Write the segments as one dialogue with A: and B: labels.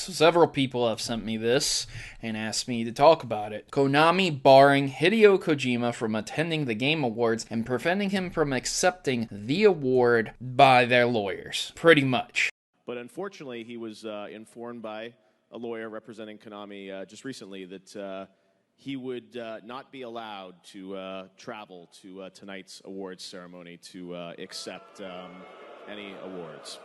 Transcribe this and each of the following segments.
A: So several people have sent me this and asked me to talk about it. Konami barring Hideo Kojima from attending the Game Awards and preventing him from accepting the award by their lawyers. Pretty much.
B: But unfortunately, he was informed by a lawyer representing Konami just recently that he would not be allowed to travel to tonight's awards ceremony to accept any awards.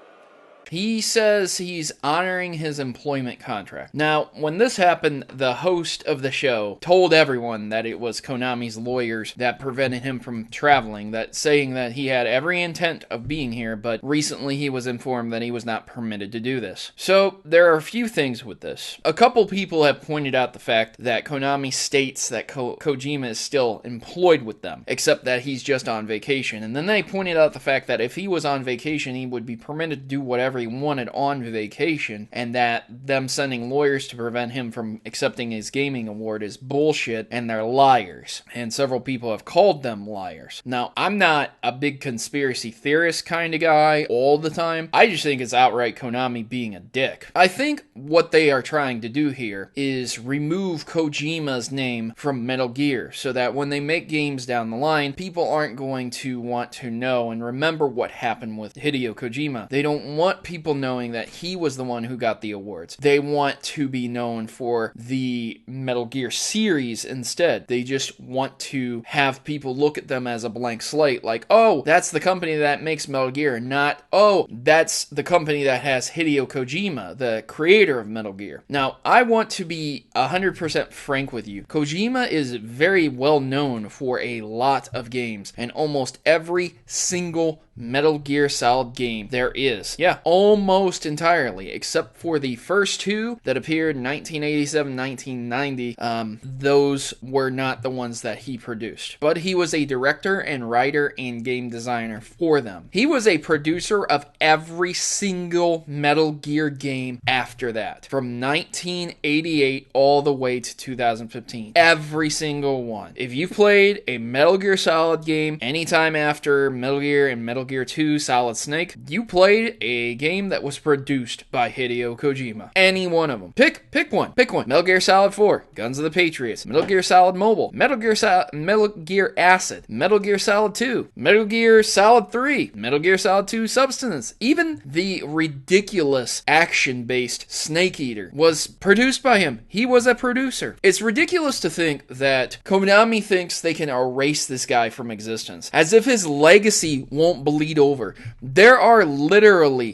A: He says he's honoring his employment contract. Now, when this happened, the host of the show told everyone that it was Konami's lawyers that prevented him from traveling, that saying that he had every intent of being here, but recently he was informed that he was not permitted to do this. So, there are a few things with this. A couple people have pointed out the fact that Konami states that Kojima is still employed with them, except that he's just on vacation. And then they pointed out the fact that if he was on vacation, he would be permitted to do whatever he wanted on vacation, and that them sending lawyers to prevent him from accepting his gaming award is bullshit, and they're liars. And several people have called them liars. Now, I'm not a big conspiracy theorist kind of guy all the time. I just think it's outright Konami being a dick. I think what they are trying to do here is remove Kojima's name from Metal Gear, so that when they make games down the line, people aren't going to want to know and remember what happened with Hideo Kojima. They don't want people knowing that he was the one who got the awards. They want to be known for the Metal Gear series instead. They just want to have people look at them as a blank slate, like, oh, that's the company that makes Metal Gear, not, oh, that's the company that has Hideo Kojima, the creator of Metal Gear. Now, I want to be 100% frank with you. Kojima is very well known for a lot of games, and almost every single Metal Gear Solid game there is. Yeah, almost entirely, except for the first two that appeared in 1987, 1990. Those were not the ones that he produced. But he was a director and writer and game designer for them. He was a producer of every single Metal Gear game after that, from 1988 all the way to 2015. Every single one. If you played a Metal Gear Solid game anytime after Metal Gear and Metal Gear 2 Solid Snake, you played a game that was produced by Hideo Kojima. Any one of them. Pick one. Metal Gear Solid 4, Guns of the Patriots, Metal Gear Solid Mobile, Metal Gear Acid, Metal Gear Solid 2, Metal Gear Solid 3, Metal Gear Solid 2 Substance. Even the ridiculous action-based Snake Eater was produced by him. He was a producer. It's ridiculous to think that Konami thinks they can erase this guy from existence, as if his legacy won't bleed over. There are literally,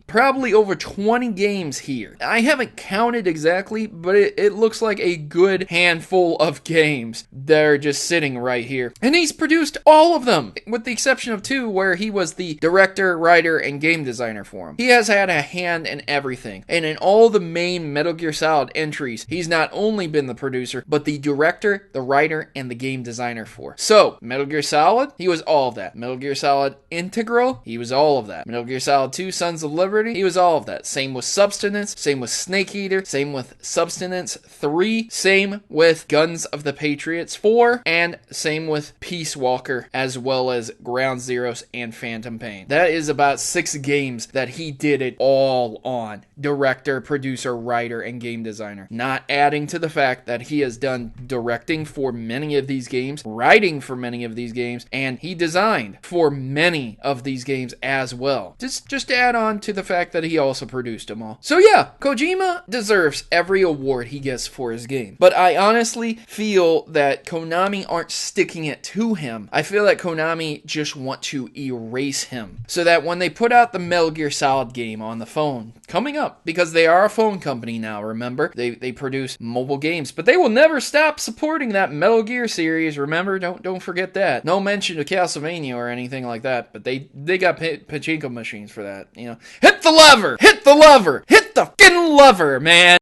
A: probably over 20 games here. I haven't counted exactly, but it looks like a good handful of games that are just sitting right here. And he's produced all of them, with the exception of two where he was the director, writer, and game designer for him. He has had a hand in everything. And in all the main Metal Gear Solid entries, he's not only been the producer, but the director, the writer, and the game designer for. So, Metal Gear Solid, he was all of that. Metal Gear Solid Integral, he was all of that. Metal Gear Solid 2 Sons of Liberty, he was all of that. Same with Substance, same with Snake Eater, same with Substance 3, same with Guns of the Patriots 4, and same with Peace Walker, as well as Ground Zeroes and Phantom Pain. That is about 6 games that he did it all on. Director, producer, writer, and game designer. Not adding to the fact that he has done directing for many of these games, writing for many of these games, and he designed for many of these games as well. Just to add on to the fact that he also produced them all. So yeah, Kojima deserves every award he gets for his game. But I honestly feel that Konami aren't sticking it to him. I feel that Konami just want to erase him, so that when they put out the Metal Gear Solid game on the phone, coming up, because they are a phone company now, remember? They produce mobile games, but they will never stop supporting that Metal Gear series, remember? Don't forget that. No mention of Castlevania or anything like that, but they got pachinko machines for that, you know. Hit the lever! Hit the lever! Hit the fucking lever, man!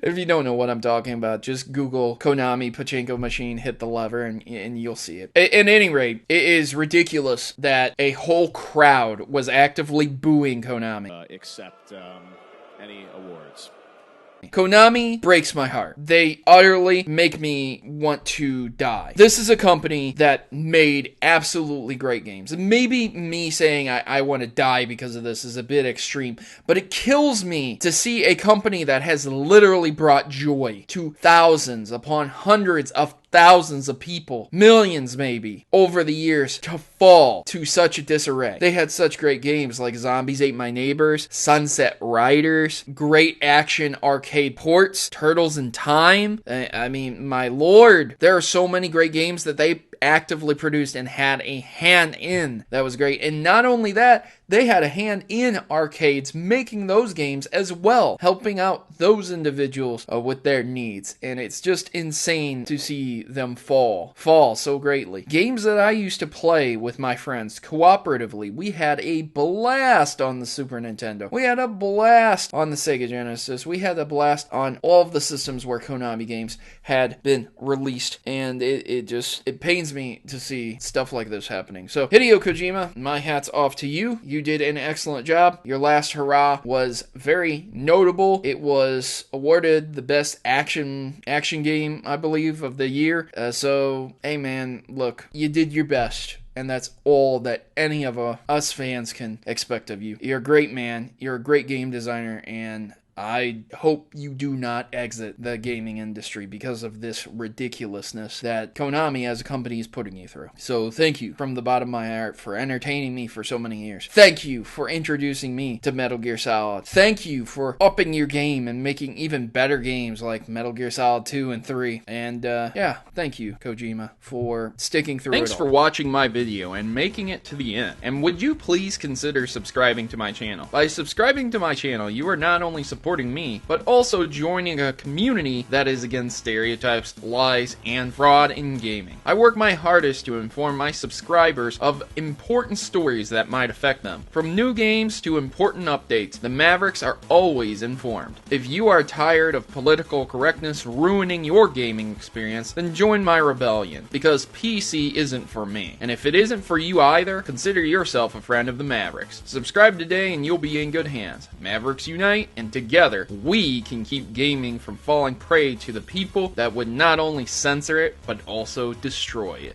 A: If you don't know what I'm talking about, just Google Konami pachinko machine, hit the lever, and you'll see it. At any rate, it is ridiculous that a whole crowd was actively booing Konami.
B: Accept any awards.
A: Konami breaks my heart. They utterly make me want to die. This is a company that made absolutely great games. And maybe me saying I want to die because of this is a bit extreme, but it kills me to see a company that has literally brought joy to thousands upon hundreds of thousands of people, millions maybe, over the years to fall to such a disarray. They had such great games like Zombies Ate My Neighbors, Sunset Riders, great action arcade ports, Turtles in Time. I mean, my lord, there are so many great games that they actively produced and had a hand in. That was great. And not only that, they had a hand in arcades making those games as well, helping out those individuals with their needs. And it's just insane to see them fall so greatly. Games that I used to play with my friends cooperatively, we had a blast on the Super Nintendo. We had a blast on the Sega Genesis. We had a blast on all of the systems where Konami games had been released. And it pains me to see stuff like this happening. So Hideo Kojima, my hat's off to you. You did an excellent job. Your last hurrah was very notable. It was awarded the best action game, I believe, of the year. So, hey man, look, you did your best. And that's all that any of us fans can expect of you. You're a great man. You're a great game designer. And I hope you do not exit the gaming industry because of this ridiculousness that Konami as a company is putting you through. So thank you from the bottom of my heart for entertaining me for so many years. Thank you for introducing me to Metal Gear Solid. Thank you for upping your game and making even better games like Metal Gear Solid 2 and 3. And yeah, thank you, Kojima, for sticking through
C: Thanks
A: it all.
C: for watching my video and making it to the end. And would you please consider subscribing to my channel? By subscribing to my channel, you are not only supporting me, but also joining a community that is against stereotypes, lies, and fraud in gaming. I work my hardest to inform my subscribers of important stories that might affect them. From new games to important updates, the Mavericks are always informed. If you are tired of political correctness ruining your gaming experience, then join my rebellion, because PC isn't for me. And if it isn't for you either, consider yourself a friend of the Mavericks. Subscribe today and you'll be in good hands. Mavericks unite, and together we can keep gaming from falling prey to the people that would not only censor it, but also destroy it.